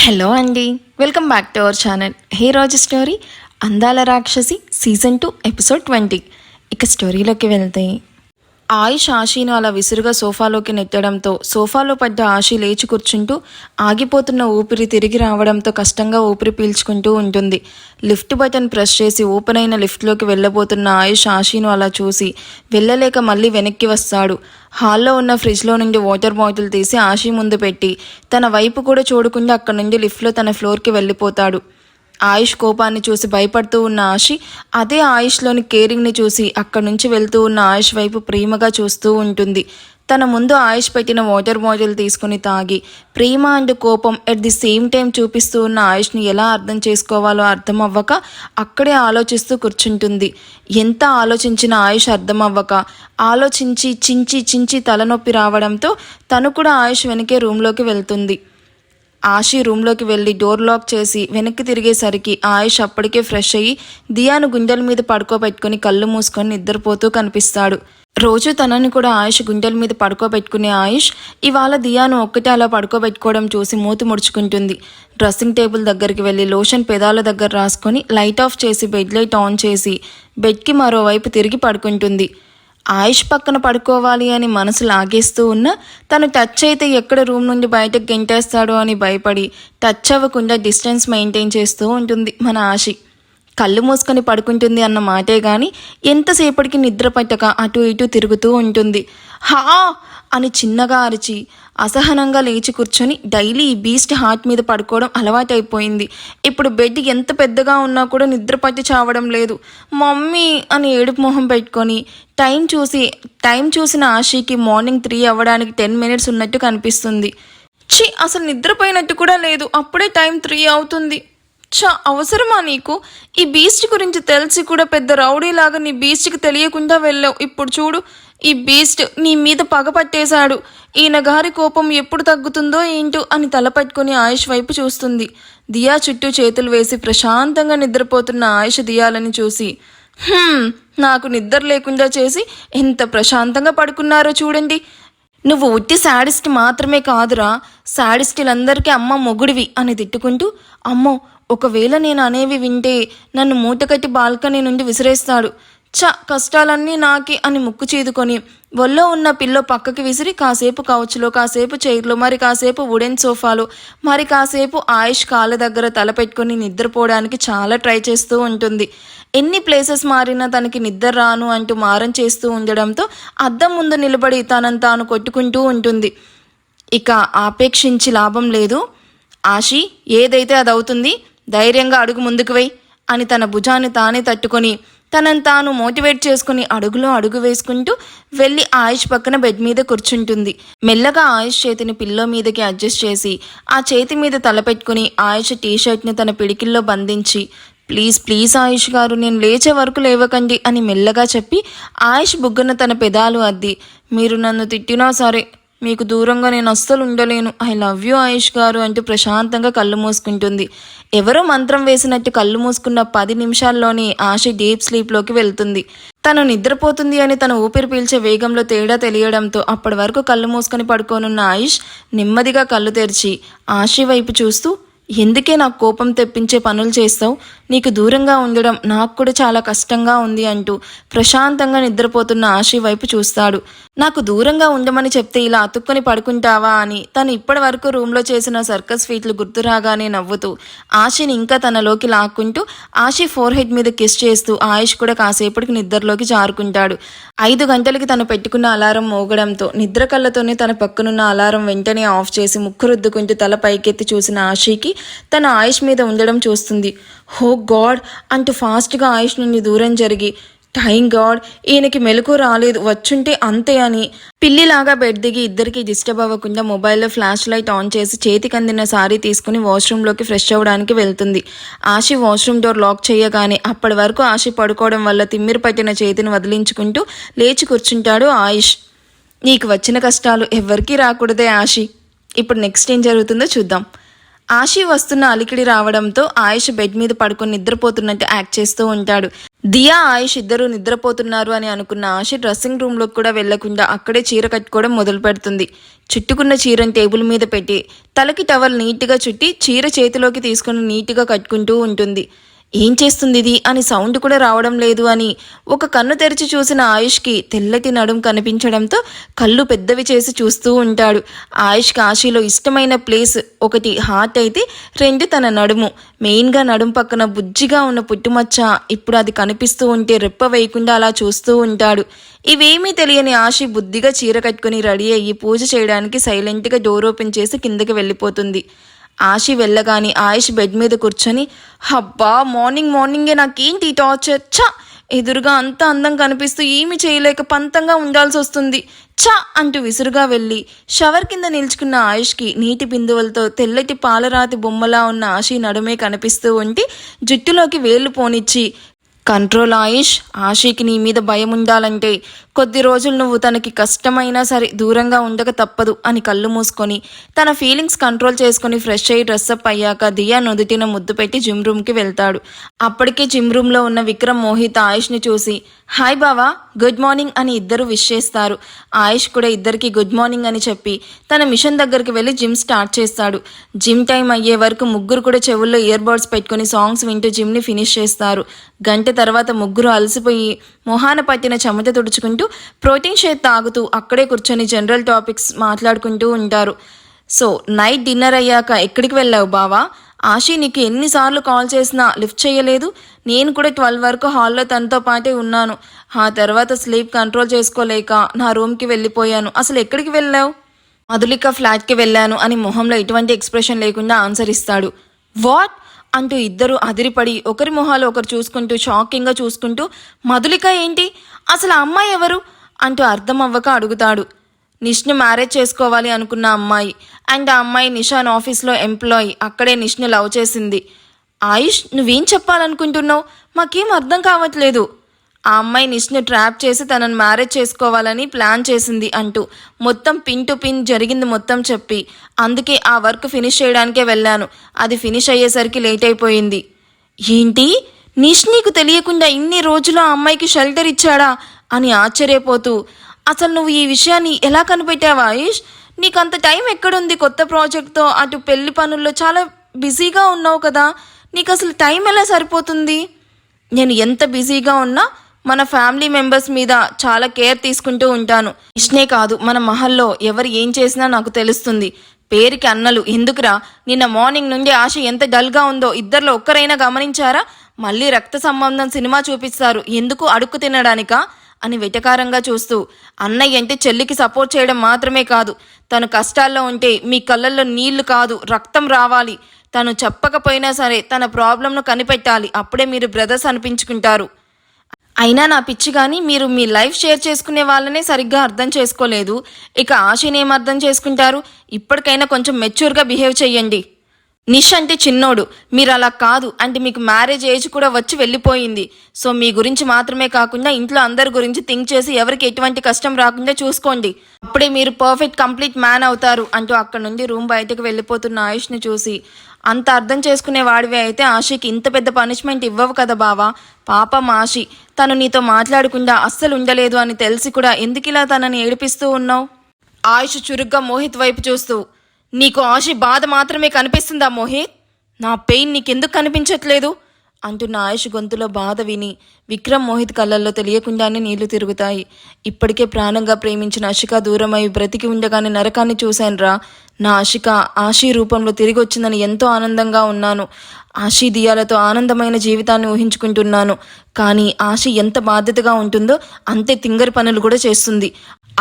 Hello అండి, welcome back to our channel. హే రోజు స్టోరీ అందాల రాక్షసి సీజన్ 2 ఎపిసోడ్ 20. ఇక స్టోరీలోకి వెళ్తే ఆయుష్ ఆశీను అలా విసురుగా సోఫాలోకి నెట్టడంతో సోఫాలో పడ్డ ఆశి లేచి కూర్చుంటూ ఆగిపోతున్న ఊపిరి తిరిగి రావడంతో కష్టంగా ఊపిరి పీల్చుకుంటూ ఉంటుంది. లిఫ్ట్ బటన్ ప్రెస్ చేసి ఓపెన్ అయిన లిఫ్ట్లోకి వెళ్ళబోతున్న ఆయుష్ ఆశీను అలా చూసి వెళ్ళలేక మళ్ళీ వెనక్కి వస్తాడు. హాల్లో ఉన్న ఫ్రిడ్జ్లో నుండి వాటర్ బాటిల్ తీసి ఆశీ ముందు పెట్టి తన వైపు కూడా చూడకుండా అక్కడి నుండి లిఫ్ట్లో తన ఫ్లోర్కి వెళ్ళిపోతాడు. ఆయుష్ కోపాన్ని చూసి భయపడుతూ ఉన్న ఆశి అదే ఆయుష్లోని కేరింగ్ని చూసి అక్కడి నుంచి వెళ్తూ ఉన్న ఆయుష్ వైపు ప్రేమగా చూస్తూ ఉంటుంది. తన ముందు ఆయుష్ పెట్టిన వాటర్ బాటిల్ తీసుకుని తాగి ప్రేమ అండ్ కోపం ఎట్ ది సేమ్ టైం చూపిస్తూ ఉన్న ఆయుష్ని ఎలా అర్థం చేసుకోవాలో అర్థం అవ్వక అక్కడే ఆలోచిస్తూ కూర్చుంటుంది. ఎంత ఆలోచించినా ఆయుష్ అర్థం అవ్వక ఆలోచించి చించి తలనొప్పి రావడంతో తను కూడా ఆయుష్ వెనకే రూమ్లోకి వెళ్తుంది. ఆశి రూమ్లోకి వెళ్ళి డోర్ లాక్ చేసి వెనక్కి తిరిగేసరికి ఆయుష్ అప్పటికే ఫ్రెష్ అయ్యి దియాను గుండెల మీద పడుకోబెట్టుకుని కళ్ళు మూసుకొని నిద్రపోతూ కనిపిస్తాడు. రోజు తనని కూడా ఆయుష్ గుండెల మీద పడుకోబెట్టుకునే ఆయుష్ ఇవాళ దియాను ఒక్కటే అలా పడుకోబెట్టుకోవడం చూసి మూతి ముడుచుకుంటుంది. డ్రెస్సింగ్ టేబుల్ దగ్గరికి వెళ్ళి లోషన్ పెదాల దగ్గర రాసుకొని లైట్ ఆఫ్ చేసి బెడ్ లైట్ ఆన్ చేసి బెడ్కి మరోవైపు తిరిగి పడుకుంటుంది. ఆయుష్ పక్కన పడుకోవాలి అని మనసు లాగేస్తూ ఉన్నా తను టచ్ అయితే ఎక్కడ రూమ్ నుండి బయటకు గెంటేస్తాడో అని భయపడి టచ్ అవ్వకుండా డిస్టెన్స్ మెయింటైన్ చేస్తూ ఉంటుంది మన ఆశి. కళ్ళు మూసుకొని పడుకుంటుంది అన్న మాటే కానీ ఎంతసేపటికి నిద్ర పట్టక అటు ఇటు తిరుగుతూ ఉంటుంది. హా అని చిన్నగా అరిచి అసహనంగా లేచి కూర్చొని డైలీ ఈ బీస్ట్ హార్ట్ మీద పడుకోవడం అలవాటైపోయింది. ఇప్పుడు బెడ్ ఎంత పెద్దగా ఉన్నా కూడా నిద్ర పట్టి చావడం లేదు. మమ్మీ అని ఏడుపు మొహం పెట్టుకొని టైం చూసిన ఆశీకి మార్నింగ్ 3 అవ్వడానికి 10 minutes ఉన్నట్టు కనిపిస్తుంది. అసలు నిద్రపోయినట్టు కూడా లేదు, అప్పుడే టైం 3 అవుతుంది. అవసరమా నీకు? ఈ బీస్ట్ గురించి తెలిసి కూడా పెద్ద రౌడీలాగా నీ బీస్ట్కి తెలియకుండా వెళ్ళావు. ఇప్పుడు చూడు, ఈ బీస్ట్ నీ మీద పగ పట్టేశాడు. ఈయన గారి కోపం ఎప్పుడు తగ్గుతుందో ఏంటో అని తలపట్టుకుని ఆయుష్ వైపు చూస్తుంది. దియా చుట్టూ చేతులు వేసి ప్రశాంతంగా నిద్రపోతున్న ఆయుష్ దియాలని చూసి నాకు నిద్ర లేకుండా చేసి ఎంత ప్రశాంతంగా పడుకున్నారో చూడండి. నువ్వు ఉట్టి శాడిస్ట్ మాత్రమే కాదురా, శాడిస్టులందరికీ అమ్మ మొగుడివి అని తిట్టుకుంటూ అమ్మో ఒకవేళ నేను అనేవి వింటే నన్ను మూటకట్టి బాల్కనీ నుండి విసిరేస్తాడు. కష్టాలన్నీ నాకే అని ముక్కు చీదుకొని ఒళ్ళో ఉన్న పిల్లో పక్కకి విసిరి కాసేపు కౌచ్లో, కాసేపు చైర్లో, మరి కాసేపు వుడెన్ సోఫాలో, మరి కాసేపు ఆయుష్ కాళ్ళ దగ్గర తల పెట్టుకుని నిద్రపోవడానికి చాలా ట్రై చేస్తూ ఉంటుంది. ఎన్ని ప్లేసెస్ మారినా తనకి నిద్ర రాను అంటూ మారం చేస్తూ ఉండడంతో అద్దం ముందు నిలబడి తనను తాను కొట్టుకుంటూ ఉంటుంది. ఇక ఆపేక్షించి లాభం లేదు. ఆశి ఏదైతే అది అవుతుంది, ధైర్యంగా అడుగు ముందుకు వెయ్యి అని తన భుజాన్ని తానే తట్టుకొని తనను తాను మోటివేట్ చేసుకుని అడుగులో అడుగు వేసుకుంటూ వెళ్ళి ఆయుష్ పక్కన బెడ్ మీద కూర్చుంటుంది. మెల్లగా ఆయుష్ చేతిని పిల్లో మీదకి అడ్జస్ట్ చేసి ఆ చేతి మీద తలపెట్టుకుని ఆయుష్ టీషర్ట్ని తన పిడికిల్లో బంధించి ప్లీజ్ ఆయుష్ గారు, నేను లేచే వరకు లేవకండి అని మెల్లగా చెప్పి ఆయుష్ బుగ్గన తన పెదాలు అద్ది మీరు నన్ను తిట్టినా సరే మీకు దూరంగా నేను అస్సలు ఉండలేను, ఐ లవ్ యూ ఆయుష్ గారు అంటూ ప్రశాంతంగా కళ్ళు మూసుకుంటుంది. ఎవరో మంత్రం వేసినట్టు కళ్ళు మూసుకున్న 10 నిమిషాల్లోనే ఆశ డీప్ స్లీప్లోకి వెళ్తుంది. తను నిద్రపోతుంది అని తన ఊపిరి పీల్చే వేగంలో తేడా తెలియడంతో అప్పటి వరకు కళ్ళు మూసుకొని పడుకోనున్న ఆయుష్ నెమ్మదిగా కళ్ళు తెరిచి ఆశి వైపు చూస్తూ ఎందుకే నాకు కోపం తెప్పించే పనులు చేస్తావు, నీకు దూరంగా ఉండడం నాకు కూడా చాలా కష్టంగా ఉంది అంటూ ప్రశాంతంగా నిద్రపోతున్న ఆశి వైపు చూస్తాడు. నాకు దూరంగా ఉండమని చెప్తే ఇలా అతుక్కొని పడుకుంటావా అని తను ఇప్పటి వరకు రూమ్లో చేసిన సర్కస్ ఫీట్లు గుర్తు రాగానే నవ్వుతూ ఆశని ఇంకా తనలోకి లాక్కుంటూ ఆశి ఫోర్హెడ్ మీద కిస్ చేస్తూ ఆయుష్ కూడా కాసేపటికి నిద్రలోకి జారుకుంటాడు. 5 గంటలకి తను పెట్టుకున్న అలారం మోగడంతో నిద్ర కళ్ళతోనే తన పక్కనున్న అలారం వెంటనే ఆఫ్ చేసి ముక్కు రుద్దుకుంటూ తల పైకెత్తి చూసిన ఆశీకి తన ఆయుష్ మీద ఉండడం చూస్తుంది. హో గాడ్ అంటూ ఫాస్ట్గా ఆయుష్ నుండి దూరం జరిగి థ్యాంక్ గాడ్ ఈయనకి మెలకు రాలేదు, వచ్చుంటే అంతే అని పిల్లిలాగా బెడ్ దిగి ఇద్దరికి డిస్టర్బ్ అవ్వకుండా మొబైల్లో ఫ్లాష్ లైట్ ఆన్ చేసి చేతికి అందిన సారీ తీసుకుని వాష్రూమ్లోకి ఫ్రెష్ అవ్వడానికి వెళ్తుంది. ఆశి వాష్రూమ్ డోర్ లాక్ చేయగానే అప్పటి వరకు ఆశి పడుకోవడం వల్ల తిమ్మిరి పట్టిన చేతిని వదిలించుకుంటూ లేచి కూర్చుంటాడు ఆయుష్. నీకు వచ్చిన కష్టాలు ఎవ్వరికీ రాకూడదే ఆశి. ఇప్పుడు నెక్స్ట్ ఏం జరుగుతుందో చూద్దాం. ఆశి వస్తున్న అలికిడి రావడంతో ఆయుష్ బెడ్ మీద పడుకొని నిద్రపోతున్నట్టు యాక్ట్ చేస్తూ ఉంటాడు. దియా ఆయుష్ ఇద్దరు నిద్రపోతున్నారు అని అనుకున్న ఆశ డ్రెస్సింగ్ రూమ్లోకి కూడా వెళ్లకుండా అక్కడే చీర కట్టుకోవడం మొదలు పెడుతుంది. చుట్టుకున్న చీరను టేబుల్ మీద పెట్టి తలకి టవల్ నీట్గా చుట్టి చీర చేతిలోకి తీసుకుని నీట్గా కట్టుకుంటూ ఉంటుంది. ఏం చేస్తుంది ఇది అని సౌండ్ కూడా రావడం లేదు అని ఒక కన్ను తెరిచి చూసిన ఆయుష్కి తెల్లటి నడుం కనిపించడంతో కళ్ళు పెద్దవి చేసి చూస్తూ ఉంటాడు. ఆయుష్ కాశీలో ఇష్టమైన ప్లేస్ ఒకటి హార్ట్ అయితే, రెండు తన నడుము. మెయిన్గా నడుం పక్కన బుజ్జిగా ఉన్న పుట్టుమచ్చ ఇప్పుడు అది కనిపిస్తూ ఉంటే రెప్ప వేయకుండా అలా చూస్తూ ఉంటాడు. ఇవేమీ తెలియని ఆశి బుద్ధిగా చీర కట్టుకుని రెడీ అయ్యి పూజ చేయడానికి సైలెంట్గా డోర్ ఓపెన్ చేసి కిందకి వెళ్ళిపోతుంది. ఆశి వెళ్ళగాని ఆయుష్ బెడ్ మీద కూర్చొని, హబ్బా మార్నింగే నాకేంటి టార్చర్, ఛ, ఎదురుగా అంత అందం కనిపిస్తూ ఏమి చేయలేక పంతంగా ఉండాల్సి వస్తుంది, ఛ అంటూ విసురుగా వెళ్ళి షవర్ కింద నిల్చుకున్న ఆయుష్కి నీటి బిందువులతో తెల్లటి పాలరాతి బొమ్మలా ఉన్న ఆశి నడుమే కనిపిస్తూ ఉంటే జుట్టులోకి వేళ్లు పోనిచ్చి, కంట్రోల్ ఆయుష్, ఆశీకి నీ మీద భయం ఉండాలంటే కొద్ది రోజులు నువ్వు తనకి కష్టమైనా సరే దూరంగా ఉండక తప్పదు అని కళ్ళు మూసుకొని తన ఫీలింగ్స్ కంట్రోల్ చేసుకుని ఫ్రెష్ అయ్యి డ్రెస్అప్ అయ్యాక దియా నుదుటిన ముద్దు పెట్టి జిమ్ రూమ్కి వెళ్తాడు. అప్పటికే జిమ్ రూమ్లో ఉన్న విక్రమ్, మోహిత్ ఆయుష్ని చూసి హాయ్ బావా, గుడ్ మార్నింగ్ అని ఇద్దరు విష్ చేస్తారు. ఆయుష్ కూడా ఇద్దరికి గుడ్ మార్నింగ్ అని చెప్పి తన మిషన్ దగ్గరికి వెళ్ళి జిమ్ స్టార్ట్ చేస్తాడు. జిమ్ టైం అయ్యే వరకు ముగ్గురు కూడా చెవుల్లో ఇయర్ బడ్స్ పెట్టుకుని సాంగ్స్ వింటూ జిమ్ని ఫినిష్ చేస్తారు. గంట తర్వాత ముగ్గురు అలసిపోయి మొహాన పట్టిన చెమట తుడుచుకుంటూ ప్రోటీన్ షేక్ తాగుతూ అక్కడే కూర్చొని జనరల్ టాపిక్స్ మాట్లాడుకుంటూ ఉంటారు. సో నైట్ డిన్నర్ అయ్యాక ఎక్కడికి వెళ్ళావు బావా? ఆశీ నీకు ఎన్నిసార్లు కాల్ చేసినా లిఫ్ట్ చేయలేదు. నేను కూడా 12 వరకు హాల్లో తనతో పాటే ఉన్నాను. ఆ తర్వాత స్లీప్ కంట్రోల్ చేసుకోలేక నా రూమ్కి వెళ్ళిపోయాను. అసలు ఎక్కడికి వెళ్ళావు? మధులిక ఫ్లాట్కి వెళ్ళాను అని మొహంలో ఎటువంటి ఎక్స్ప్రెషన్ లేకుండా ఆన్సర్ ఇస్తాడు. వాట్ అంటూ ఇద్దరు అదిరిపడి ఒకరి మొహాలు ఒకరు చూసుకుంటూ షాకింగ్గా చూసుకుంటూ, మధులిక ఏంటి, అసలు ఆ అమ్మాయి ఎవరు అంటూ అర్థం అవ్వక అడుగుతాడు. నిష్ను మ్యారేజ్ చేసుకోవాలి అనుకున్న అమ్మాయి, అండ్ ఆ అమ్మాయి నిషాన్ ఆఫీస్లో ఎంప్లాయీ. అక్కడే నిష్ను లవ్ చేసింది. ఆయుష్, నువ్వేం చెప్పాలనుకుంటున్నావు? మాకేం అర్థం కావట్లేదు. ఆ అమ్మాయి నిష్ను ట్రాప్ చేసి తనను మ్యారేజ్ చేసుకోవాలని ప్లాన్ చేసింది అంటూ మొత్తం పిన్ టు పిన్ జరిగింది మొత్తం చెప్పి, అందుకే ఆ వర్క్ ఫినిష్ చేయడానికే వెళ్ళాను. అది ఫినిష్ అయ్యేసరికి లేట్ అయిపోయింది. ఏంటి, నిష్ నీకు తెలియకుండా ఇన్ని రోజులు ఆ అమ్మాయికి షెల్టర్ ఇచ్చాడా అని ఆశ్చర్యపోతూ, అసలు నువ్వు ఈ విషయాన్ని ఎలా కనిపెట్టావా ఆయుష్? నీకు అంత టైం ఎక్కడుంది? కొత్త ప్రాజెక్ట్తో అటు పెళ్లి పనుల్లో చాలా బిజీగా ఉన్నావు కదా, నీకు అసలు టైం ఎలా సరిపోతుంది? నేను ఎంత బిజీగా ఉన్నా మన ఫ్యామిలీ మెంబర్స్ మీద చాలా కేర్ తీసుకుంటూ ఉంటాను. ఇష్నే కాదు, మన మహల్లో ఎవరు ఏం చేసినా నాకు తెలుస్తుంది. పేరుకి అన్నలు ఎందుకురా? నిన్న మార్నింగ్ నుండి ఆశ ఎంత డల్గా ఉందో ఇద్దరిలో ఒక్కరైనా గమనించారా? మళ్ళీ రక్త సంబంధం సినిమా చూపిస్తారు, ఎందుకు అడుక్కు తినడానికా అని వెటకారంగా చూస్తూ, అన్నయ్య అంటే చెల్లికి సపోర్ట్ చేయడం మాత్రమే కాదు, తను కష్టాల్లో ఉంటే మీ కళ్ళల్లో నీళ్లు కాదు రక్తం రావాలి. తను చెప్పకపోయినా సరే తన ప్రాబ్లంను కనిపెట్టాలి, అప్పుడే మీరు బ్రదర్స్ అనిపించుకుంటారు. అయినా నా పిచ్చి కానీ మీరు మీ లైఫ్ షేర్ చేసుకునే వాళ్ళనే సరిగ్గా అర్థం చేసుకోలేదు, ఇక ఆశని ఏం అర్థం చేసుకుంటారు? ఇప్పటికైనా కొంచెం మెచ్యూర్గా బిహేవ్ చెయ్యండి. నిష్ అంటే చిన్నోడు, మీరు అలా కాదు. అంటే మీకు మ్యారేజ్ ఏజ్ కూడా వచ్చి వెళ్ళిపోయింది. సో మీ గురించి మాత్రమే కాకుండా ఇంట్లో అందరి గురించి థింక్ చేసి ఎవరికి ఎటువంటి కష్టం రాకుండా చూసుకోండి, అప్పుడే మీరు పర్ఫెక్ట్ కంప్లీట్ మ్యాన్ అవుతారు అంటూ అక్కడ నుండి రూమ్ బయటకు వెళ్ళిపోతున్న ఆయుష్ని చూసి, అంత అర్థం చేసుకునే వాడివే అయితే ఆశకి ఇంత పెద్ద పనిష్మెంట్ ఇవ్వవు కదా బావా. పాపం ఆశి, తను నీతో మాట్లాడకుండా అస్సలు ఉండలేదు అని తెలిసి కూడా ఎందుకు ఇలా తనని ఏడిపిస్తూ ఉన్నావు? ఆయుష్ చురుగ్గా మోహిత్ వైపు చూస్తూ, నీకు ఆశి బాధ మాత్రమే కనిపిస్తుందా మోహిత్? నా పెయిన్ నీకెందుకు కనిపించట్లేదు అంటున్న ఆయుష్ గొంతులో బాధ విని విక్రమ్, మోహిత్ కళ్ళల్లో తెలియకుండానే నీళ్లు తిరుగుతాయి. ఇప్పటికే ప్రాణంగా ప్రేమించిన అషిక దూరమై బ్రతికి ఉండగానే నరకాన్ని చూశానురా. నా అషిక ఆశీ రూపంలో తిరిగి వచ్చిందని ఎంతో ఆనందంగా ఉన్నాను. ఆశీ దియాలతో ఆనందమైన జీవితాన్ని ఊహించుకుంటున్నాను. కానీ ఆశి ఎంత బాధ్యతగా ఉంటుందో అంతే తింగరి పనులు కూడా చేస్తుంది.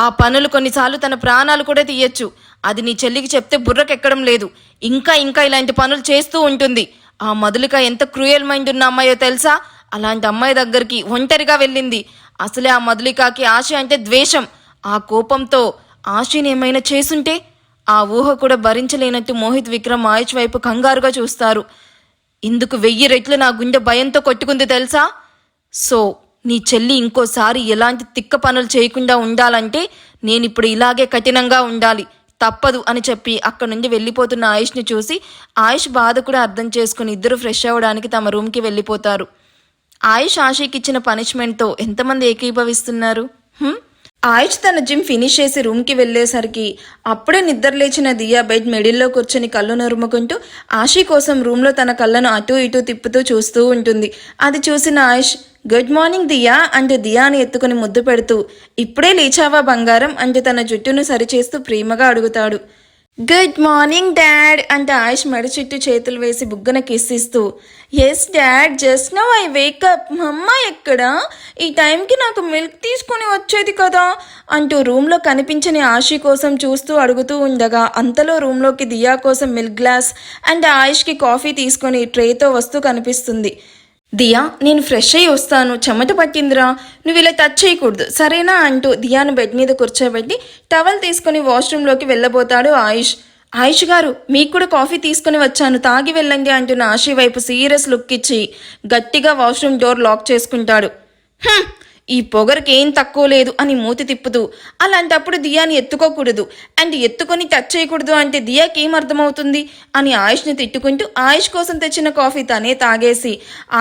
ఆ పనులు కొన్నిసార్లు తన ప్రాణాలు కూడా తీయచ్చు. అది నీ చెల్లికి చెప్తే బుర్రకెక్కడం లేదు. ఇంకా ఇలాంటి పనులు చేస్తూ ఉంటుంది. ఆ మధులిక ఎంత క్రూయల్ మైండ్ ఉన్న అమ్మాయో తెలుసా? అలాంటి అమ్మాయి దగ్గరికి ఒంటరిగా వెళ్ళింది. అసలే ఆ మధులికకి ఆశ అంటే ద్వేషం. ఆ కోపంతో ఆశని ఏమైనా చేసుంటే? ఆ ఊహ కూడా భరించలేనట్టు మోహిత్, విక్రమ్ ఆయుష్ వైపు కంగారుగా చూస్తారు. ఇందుకు 1000 రెట్లు నా గుండె భయంతో కొట్టుకుంది తెలుసా? సో నీ చెల్లి ఇంకోసారి ఎలాంటి తిక్క పనులు చేయకుండా ఉండాలంటే నేనిప్పుడు ఇలాగే కఠినంగా ఉండాలి, తప్పదు అని చెప్పి అక్కడ నుండి వెళ్ళిపోతున్న ఆయుష్ని చూసి ఆయుష్ బాధ కూడా అర్థం చేసుకుని ఇద్దరు ఫ్రెష్ అవ్వడానికి తమ రూమ్కి వెళ్ళిపోతారు. ఆయుష్ ఆశీకి ఇచ్చిన పనిష్మెంట్తో ఎంతమంది ఏకీభవిస్తున్నారు? ఆయుష్ తన జిమ్ ఫినిష్ చేసి రూమ్కి వెళ్ళేసరికి అప్పుడే నిద్రలేచిన దియా బెడ్ మిడిల్లో కూర్చొని కళ్ళు నరుముకుంటూ ఆశీ కోసం రూమ్లో తన కళ్ళను అటూ ఇటూ తిప్పుతూ చూస్తూ ఉంటుంది. అది చూసిన ఆయుష్ గుడ్ మార్నింగ్ దియా అంటూ దియాని ఎత్తుకుని ముద్దు పెడుతూ ఇప్పుడే లేచావా బంగారం అంటూ తన జుట్టును సరిచేస్తూ ప్రేమగా అడుగుతాడు. గుడ్ మార్నింగ్ డాడ్ అంటే ఆయుష్ మెడ చుట్టూ చేతులు వేసి బుగ్గన కిస్ ఇస్తూ yes dad just now I wake up మమ్మ ఎక్కడా ఈ టైంకి నాకు మిల్క్ తీసుకొని వచ్చేది కదా అంటూ రూమ్లో కనిపించని ఆశీ కోసం చూస్తూ అడుగుతూ ఉండగా అంతలో రూమ్లోకి దియా కోసం మిల్క్ గ్లాస్ అండ్ ఆయుష్కి కాఫీ తీసుకొని ట్రేతో వస్తూ కనిపిస్తుంది. దియా నేను ఫ్రెష్ అయ్యి వస్తాను, చెమట పట్టిందిరా, నువ్వు ఇలా టచ్ చేయకూడదు సరేనా అంటూ దియాను బెడ్ మీద కూర్చోబెట్టి టవల్ తీసుకుని వాష్రూమ్లోకి వెళ్ళబోతాడు ఆయుష్. ఆయుష్ గారు మీకు కూడా కాఫీ తీసుకుని వచ్చాను, తాగి వెళ్ళండి అంటున్న ఆశీ వైపు సీరియస్ లుక్ ఇచ్చి గట్టిగా వాష్రూమ్ డోర్ లాక్ చేసుకుంటాడు. ఈ పొగరికి ఏం తక్కువ లేదు అని మూతి తిప్పుతూ అలాంటప్పుడు దియాని ఎత్తుకోకూడదు అండ్ ఎత్తుకొని టచ్ చేయకూడదు అంటే దియాకి ఏం అర్థమవుతుంది అని ఆయుష్ని తిట్టుకుంటూ ఆయుష్ కోసం తెచ్చిన కాఫీ తనే తాగేసి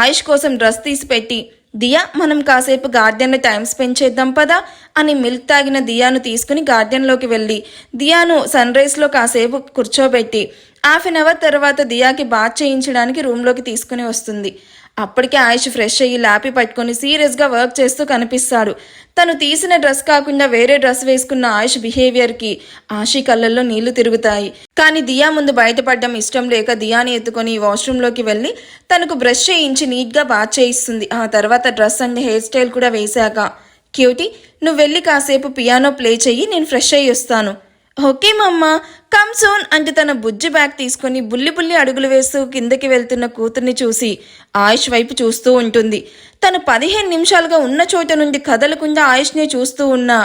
ఆయుష్ కోసం డ్రెస్ తీసి పెట్టి దియా మనం కాసేపు గార్డెన్లో టైం స్పెండ్ చేద్దాం పదా అని మిల్క్ తాగిన దియాను తీసుకుని గార్డెన్లోకి వెళ్ళి దియాను సన్ రైజ్లో కాసేపు కూర్చోబెట్టి హాఫ్ అన్ అవర్ తర్వాత దియాకి బాత్ చేయించడానికి రూమ్లోకి తీసుకుని వస్తుంది. అప్పటికే ఆయుష్ ఫ్రెష్ అయ్యి ల్యాపీ పట్టుకొని సీరియస్గా వర్క్ చేస్తూ కనిపిస్తాడు. తను తీసిన డ్రెస్ కాకుండా వేరే డ్రెస్ వేసుకున్న ఆయుష్ బిహేవియర్కి ఆశీ కళ్ళల్లో నీళ్లు తిరుగుతాయి. కానీ దియా ముందు బయటపడడం ఇష్టం లేక దియాని ఎత్తుకొని వాష్రూమ్లోకి వెళ్ళి తనకు బ్రష్ చేయించి నీట్గా బాత్ చేయిస్తుంది. ఆ తర్వాత డ్రెస్ అండ్ హెయిర్ స్టైల్ కూడా వేశాక క్యూటీ నువ్వు వెళ్ళి కాసేపు పియానో ప్లే చెయ్యి, నేను ఫ్రెష్ అయ్యి వస్తాను. ఓకే మమ్మ కమ్ సోన్ అంటే తన బుజ్జి బ్యాగ్ తీసుకొని బుల్లి అడుగులు వేస్తూ కిందకి వెళ్తున్న కూతుర్ని చూసి ఆయుష్ వైపు చూస్తూ ఉంటుంది. తను 15 నిమిషాలుగా ఉన్న చోట నుండి కదలకుండా ఆయుష్ని చూస్తూ ఉన్నా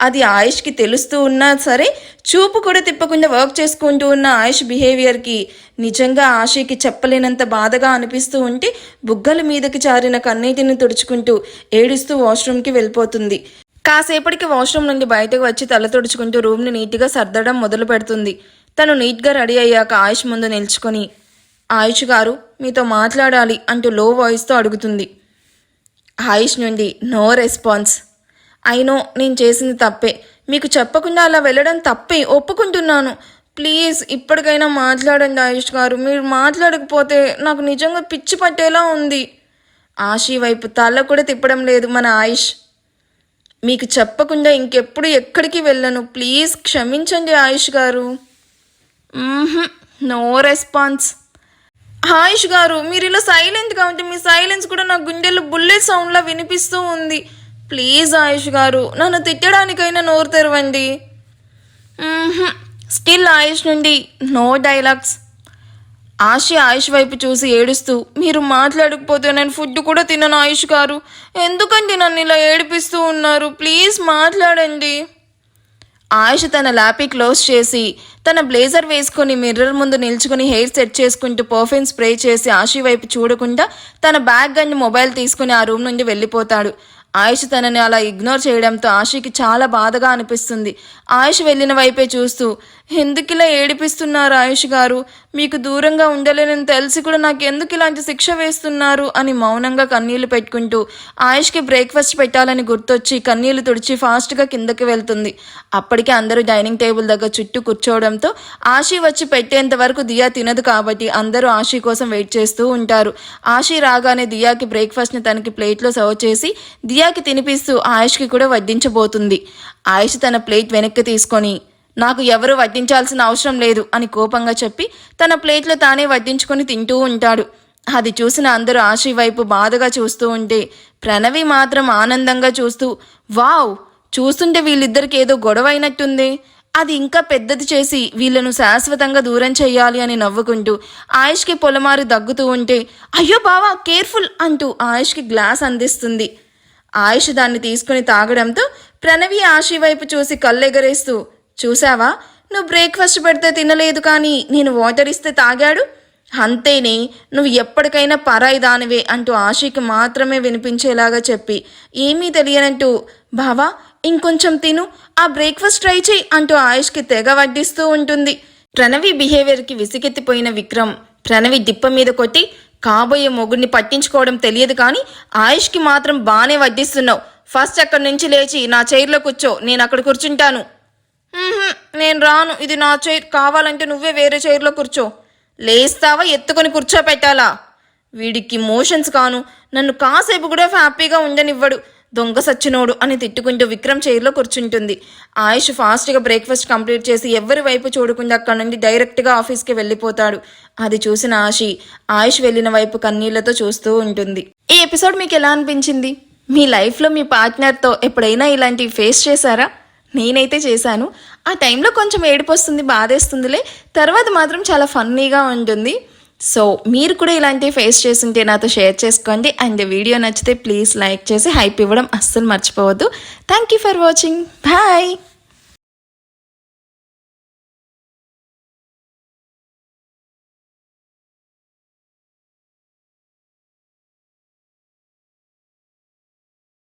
అది ఆయుష్కి తెలుస్తూ ఉన్నా సరే చూపు కూడా తిప్పకుండా వర్క్ చేసుకుంటూ ఉన్న ఆయుష్ బిహేవియర్కి నిజంగా ఆశీకి చెప్పలేనంత బాధగా అనిపిస్తూ ఉంటే బుగ్గల మీదకి జారిన కన్నీటిని తుడుచుకుంటూ ఏడుస్తూ వాష్రూమ్కి వెళ్ళిపోతుంది. కాసేపటికి వాష్రూమ్ నుండి బయటకు వచ్చి తల తుడుచుకుంటూ రూమ్ని నీట్గా సర్దడం మొదలు పెడుతుంది. తను నీట్గా రెడీ అయ్యాక ఆయుష్ ముందు నిల్చుకొని ఆయుష్ గారు మీతో మాట్లాడాలి అంటూ లో వాయిస్తో అడుగుతుంది. ఆయుష్ నుండి నో రెస్పాన్స్. అయినో నేను చేసింది తప్పే, మీకు చెప్పకుండా అలా వెళ్ళడం తప్పే, ఒప్పుకుంటున్నాను. ప్లీజ్ ఇప్పటికైనా మాట్లాడండి ఆయుష్ గారు, మీరు మాట్లాడకపోతే నాకు నిజంగా పిచ్చి పట్టేలా ఉంది. ఆశీ వైపు తల కూడా తిప్పడం లేదు మన ఆయుష్. మీకు చెప్పకుండా ఇంకెప్పుడు ఎక్కడికి వెళ్ళను, ప్లీజ్ క్షమించండి ఆయుష్ గారు. No response. ఆయుష్ గారు మీరు ఇలా సైలెంట్గా ఉంటే మీ సైలెన్స్ కూడా నా గుండెల్లో బుల్లెట్ సౌండ్లా వినిపిస్తూ ఉంది. ప్లీజ్ ఆయుష్ గారు నన్ను తిట్టడానికైనా నోరు తెరవండి. స్టిల్ ఆయుష్ నుండి నో డైలాగ్స్. ఆశి ఆయుష్ వైపు చూసి ఏడుస్తూ మీరు మాట్లాడకపోతే నేను ఫుడ్ కూడా తినను ఆయుష్ గారు, ఎందుకంటే నన్ను ఇలా ఏడిపిస్తూ ఉన్నారు, ప్లీజ్ మాట్లాడండి. ఆయుష్ తన ల్యాపీ క్లోజ్ చేసి తన బ్లేజర్ వేసుకొని మిర్రర్ ముందు నిల్చుకుని హెయిర్ సెట్ చేసుకుంటూ పర్ఫ్యూమ్ స్ప్రే చేసి ఆశి వైపు చూడకుండా తన బ్యాగ్ అండ్ మొబైల్ తీసుకుని ఆ రూమ్ నుండి వెళ్ళిపోతాడు. ఆయుష్ తనని అలా ఇగ్నోర్ చేయడంతో ఆశకి చాలా బాధగా అనిపిస్తుంది. ఆయుష్ వెళ్ళిన వైపే చూస్తూ ఎందుకు ఇలా ఏడిపిస్తున్నారు ఆయుష్ గారు, మీకు దూరంగా ఉండలేనని తెలిసి కూడా నాకు ఎందుకు ఇలాంటి శిక్ష వేస్తున్నారు అని మౌనంగా కన్నీళ్లు పెట్టుకుంటూ ఆయుష్కి బ్రేక్ఫాస్ట్ పెట్టాలని గుర్తొచ్చి కన్నీళ్లు తుడిచి ఫాస్ట్గా కిందకి వెళ్తుంది. అప్పటికే అందరూ డైనింగ్ టేబుల్ దగ్గర చుట్టూ కూర్చోవడంతో ఆశి వచ్చి పెట్టేంత వరకు దియా తినదు కాబట్టి అందరూ ఆశి కోసం వెయిట్ చేస్తూ ఉంటారు. ఆశి రాగానే దియాకి బ్రేక్ఫాస్ట్ని తనకి ప్లేట్లో సర్వ్ చేసి దియాకి తినిపిస్తూ ఆయుష్కి కూడా వడ్డించబోతుంది. ఆయుష్ తన ప్లేట్ వెనక్కి తీసుకొని నాకు ఎవరు వడ్డించాల్సిన అవసరం లేదు అని కోపంగా చెప్పి తన ప్లేట్లో తానే వడ్డించుకొని తింటూ ఉంటాడు. అది చూసిన అందరూ ఆశి వైపు బాధగా చూస్తూ ఉంటే ప్రణవి మాత్రం ఆనందంగా చూస్తూ వావ్ చూస్తుంటే వీళ్ళిద్దరికి ఏదో గొడవ అయినట్టుంది, అది ఇంకా పెద్దది చేసి వీళ్ళను శాశ్వతంగా దూరం చెయ్యాలి అని నవ్వుకుంటూ ఆయుష్కి పొలమారి దగ్గుతూ ఉంటే అయ్యో బావా కేర్ఫుల్ అంటూ ఆయుష్కి గ్లాస్ అందిస్తుంది. ఆయుష్ దాన్ని తీసుకుని తాగడంతో ప్రణవి ఆశి వైపు చూసి కళ్ళెగరేస్తూ చూసావా నువ్వు బ్రేక్ఫాస్ట్ పెడితే తినలేదు కానీ నేను వాటర్ ఇస్తే తాగాడు, అంతేనే నువ్వు ఎప్పటికైనా పరాయి దానివే అంటూ ఆశకి మాత్రమే వినిపించేలాగా చెప్పి ఏమీ తెలియనట్టు బావా ఇంకొంచెం తిను, ఆ బ్రేక్ఫాస్ట్ ట్రై చేయి అంటూ ఆయుష్కి తెగ వడ్డిస్తూ ఉంటుంది. ప్రణవి బిహేవియర్కి విసిగెత్తిపోయిన విక్రమ్ ప్రణవి డిప్ప మీద కొట్టి కాబోయే మొగుడిని పట్టించుకోవడం తెలియదు కానీ ఆయుష్కి మాత్రం బాగానే వడ్డిస్తున్నావు. ఫస్ట్ అక్కడి నుంచి లేచి నా చైర్లో కూర్చో, నేను అక్కడ కూర్చుంటాను. నేను రాను, ఇది నా చైర్, కావాలంటే నువ్వే వేరే చైర్లో కూర్చో. లేస్తావా ఎత్తుకొని కూర్చోపెట్టాలా? వీడికి మోషన్స్ కాను, నన్ను కాసేపు కూడా హ్యాపీగా ఉండనివ్వడు, దొంగ సచ్చినోడు అని తిట్టుకుంటూ విక్రమ్ చైర్లో కూర్చుంటుంది. ఆయుష్ ఫాస్ట్గా బ్రేక్ఫాస్ట్ కంప్లీట్ చేసి ఎవరి వైపు చూడకుండా అక్కడ నుండి డైరెక్ట్గా ఆఫీస్కి వెళ్ళిపోతాడు. అది చూసిన ఆయుష్ వెళ్ళిన వైపు కన్నీళ్లతో చూస్తూ ఉంటుంది. ఈ ఎపిసోడ్ మీకు ఎలా అనిపించింది? మీ లైఫ్లో మీ పార్ట్నర్తో ఎప్పుడైనా ఇలాంటివి ఫేస్ చేశారా? నేనైతే చేశాను. ఆ టైంలో కొంచెం ఏడుపు వస్తుంది, బాధేస్తుందిలే, తర్వాత మాత్రం చాలా ఫన్నీగా ఉంటుంది. సో మీరు కూడా ఇలాంటివి ఫేస్ చేస్తుంటే నాతో షేర్ చేసుకోండి. అండ్ వీడియో నచ్చితే ప్లీజ్ లైక్ చేసి హైప్ ఇవ్వడం అస్సలు మర్చిపోవద్దు. Thank you for watching. Bye.